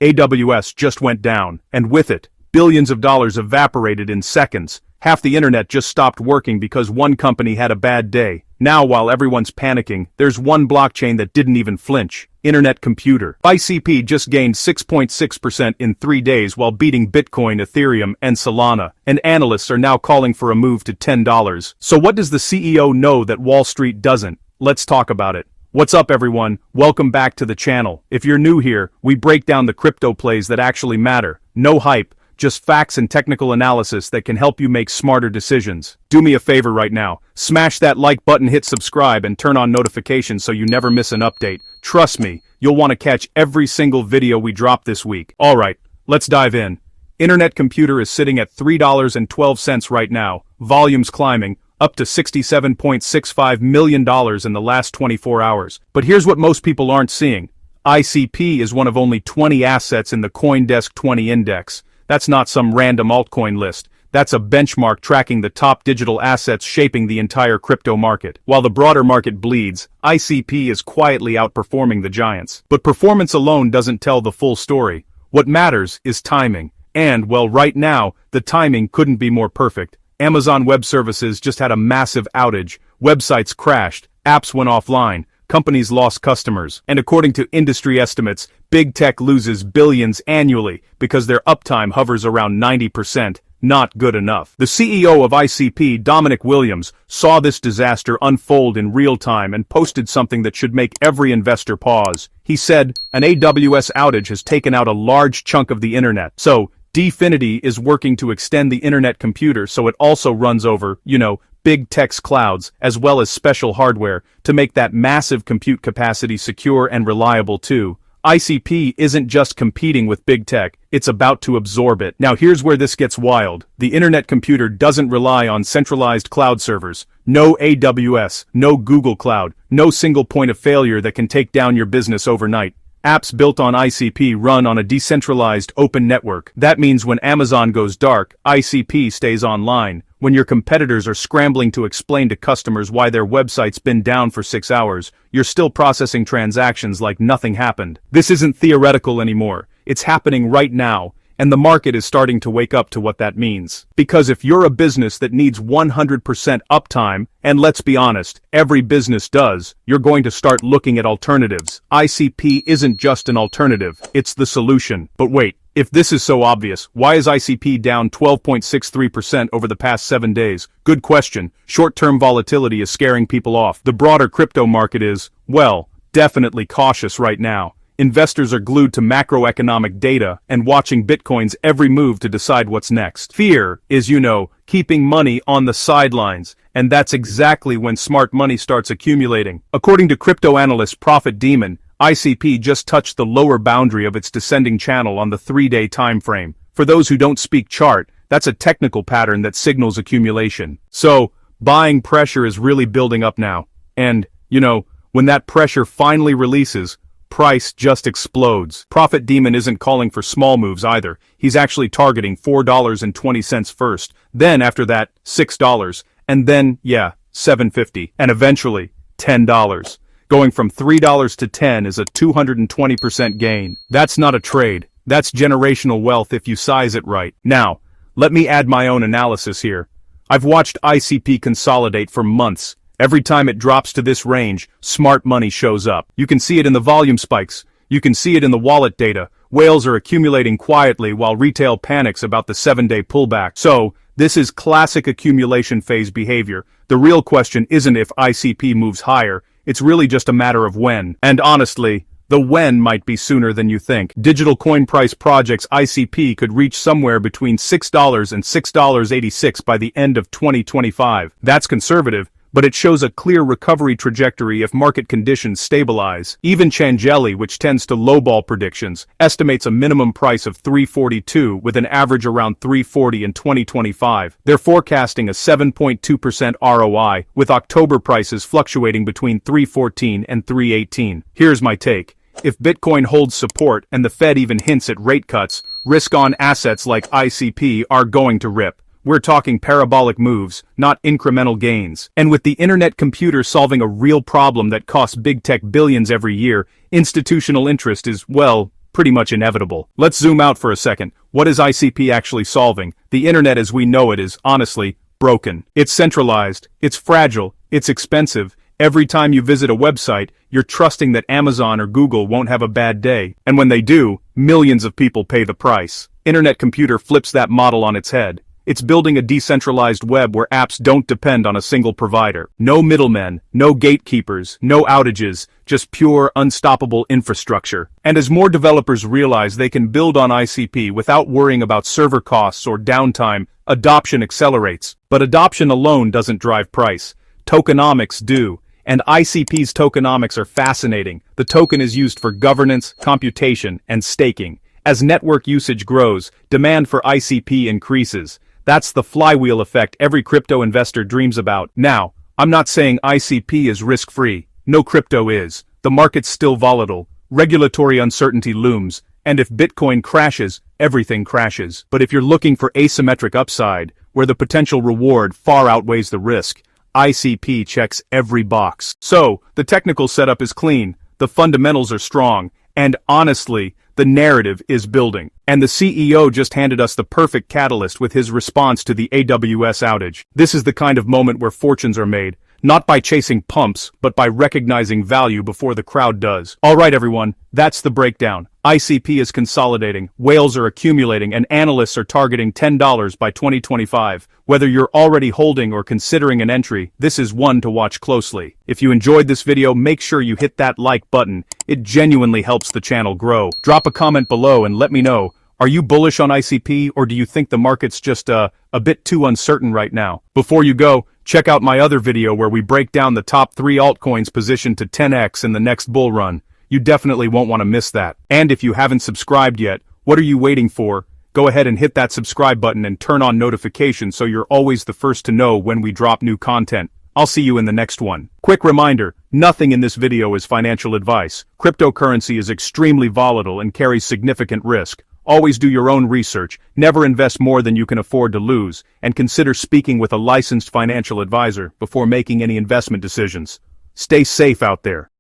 AWS just went down, and with it, billions of dollars evaporated in seconds. Half the internet just stopped working because one company had a bad day. Now while everyone's panicking, there's one blockchain that didn't even flinch. Internet Computer. ICP just gained 6.6% in 3 days while beating Bitcoin, Ethereum, and Solana. And analysts are now calling for a move to $10. So what does the CEO know that Wall Street doesn't? Let's talk about it. What's up everyone? Welcome back to the channel. If you're new here, we break down the crypto plays that actually matter. No hype, just facts and technical analysis that can help you make smarter decisions. Do me a favor right now. Smash that like button, hit subscribe, and turn on notifications so you never miss an update. Trust me, you'll want to catch every single video we drop this week. Alright, let's dive in. Internet Computer is sitting at $3.12 right now. Volumes climbing, up to $67.65 million in the last 24 hours. But here's what most people aren't seeing. ICP is one of only 20 assets in the CoinDesk 20 index. That's not some random altcoin list. That's a benchmark tracking the top digital assets shaping the entire crypto market. While the broader market bleeds, ICP is quietly outperforming the giants. But performance alone doesn't tell the full story. What matters is timing. And, well, right now, the timing couldn't be more perfect. Amazon Web Services just had a massive outage. Websites crashed, apps went offline, companies lost customers, and according to industry estimates, big tech loses billions annually because their uptime hovers around 90%. Not good enough. The CEO of ICP, Dominic Williams, saw this disaster unfold in real time and posted something that should make every investor pause. He said, "An AWS outage has taken out a large chunk of the internet. So, Definity is working to extend the Internet Computer so it also runs over, big tech's clouds, as well as special hardware, to make that massive compute capacity secure and reliable too." ICP isn't just competing with big tech, it's about to absorb it. Now here's where this gets wild. The Internet Computer doesn't rely on centralized cloud servers. No AWS, no Google Cloud, no single point of failure that can take down your business overnight. Apps built on ICP run on a decentralized open network. That means when Amazon goes dark, ICP stays online. When your competitors are scrambling to explain to customers why their website's been down for 6 hours, you're still processing transactions like nothing happened. This isn't theoretical anymore. It's happening right now, and the market is starting to wake up to what that means. Because if you're a business that needs 100% uptime, and let's be honest, every business does, you're going to start looking at alternatives. ICP isn't just an alternative, it's the solution. But wait, if this is so obvious, why is ICP down 12.63% over the past 7 days? Good question. Short-term volatility is scaring people off. The broader crypto market is, well, definitely cautious right now. Investors are glued to macroeconomic data and watching Bitcoin's every move to decide what's next. Fear is, keeping money on the sidelines, and that's exactly when smart money starts accumulating. According to crypto analyst Profit Demon, ICP just touched the lower boundary of its descending channel on the 3-day time frame. For those who don't speak chart, that's a technical pattern that signals accumulation. So, buying pressure is really building up now. And, when that pressure finally releases, price just explodes. Profit Demon isn't calling for small moves either. He's actually targeting $4.20 first, then after that, $6, and then, $7.50, and eventually, $10. Going from $3 to $10 is a 220% gain. That's not a trade. That's generational wealth if you size it right. Now, let me add my own analysis here. I've watched ICP consolidate for months. Every time it drops to this range, smart money shows up. You can see it in the volume spikes. You can see it in the wallet data. Whales are accumulating quietly while retail panics about the 7-day pullback. So, this is classic accumulation phase behavior. The real question isn't if ICP moves higher. It's really just a matter of when. And honestly, the when might be sooner than you think. DigitalCoinPrice Project's ICP could reach somewhere between $6 and $6.86 by the end of 2025. That's conservative, but it shows a clear recovery trajectory if market conditions stabilize. Even Changelly, which tends to lowball predictions, estimates a minimum price of $342 with an average around $340 in 2025. They're forecasting a 7.2% ROI, with October prices fluctuating between $314 and $318. Here's my take. If Bitcoin holds support and the Fed even hints at rate cuts, risk-on assets like ICP are going to rip. We're talking parabolic moves, not incremental gains. And with the Internet Computer solving a real problem that costs big tech billions every year, institutional interest is, well, pretty much inevitable. Let's zoom out for a second. What is ICP actually solving? The internet as we know it is, honestly, broken. It's centralized, it's fragile, it's expensive. Every time you visit a website, you're trusting that Amazon or Google won't have a bad day. And when they do, millions of people pay the price. Internet Computer flips that model on its head. It's building a decentralized web where apps don't depend on a single provider. No middlemen, no gatekeepers, no outages, just pure, unstoppable infrastructure. And as more developers realize they can build on ICP without worrying about server costs or downtime, adoption accelerates. But adoption alone doesn't drive price. Tokenomics do. And ICP's tokenomics are fascinating. The token is used for governance, computation, and staking. As network usage grows, demand for ICP increases. That's the flywheel effect every crypto investor dreams about. Now, I'm not saying ICP is risk-free. No crypto is. The market's still volatile. Regulatory uncertainty looms. And if Bitcoin crashes, everything crashes. But if you're looking for asymmetric upside, where the potential reward far outweighs the risk, ICP checks every box. So, the technical setup is clean, the fundamentals are strong, and honestly, the narrative is building. And the CEO just handed us the perfect catalyst with his response to the AWS outage. This is the kind of moment where fortunes are made, not by chasing pumps, but by recognizing value before the crowd does. Alright everyone, that's the breakdown. ICP is consolidating, whales are accumulating, and analysts are targeting $10 by 2025. Whether you're already holding or considering an entry, this is one to watch closely. If you enjoyed this video, make sure you hit that like button. It genuinely helps the channel grow. Drop a comment below and let me know. Are you bullish on ICP, or do you think the market's just a bit too uncertain right now? Before you go, check out my other video where we break down the top 3 altcoins positioned to 10x in the next bull run. You definitely won't want to miss that. And if you haven't subscribed yet, what are you waiting for? Go ahead and hit that subscribe button and turn on notifications so you're always the first to know when we drop new content. I'll see you in the next one. Quick reminder, nothing in this video is financial advice. Cryptocurrency is extremely volatile and carries significant risk. Always do your own research, never invest more than you can afford to lose, and consider speaking with a licensed financial advisor before making any investment decisions. Stay safe out there.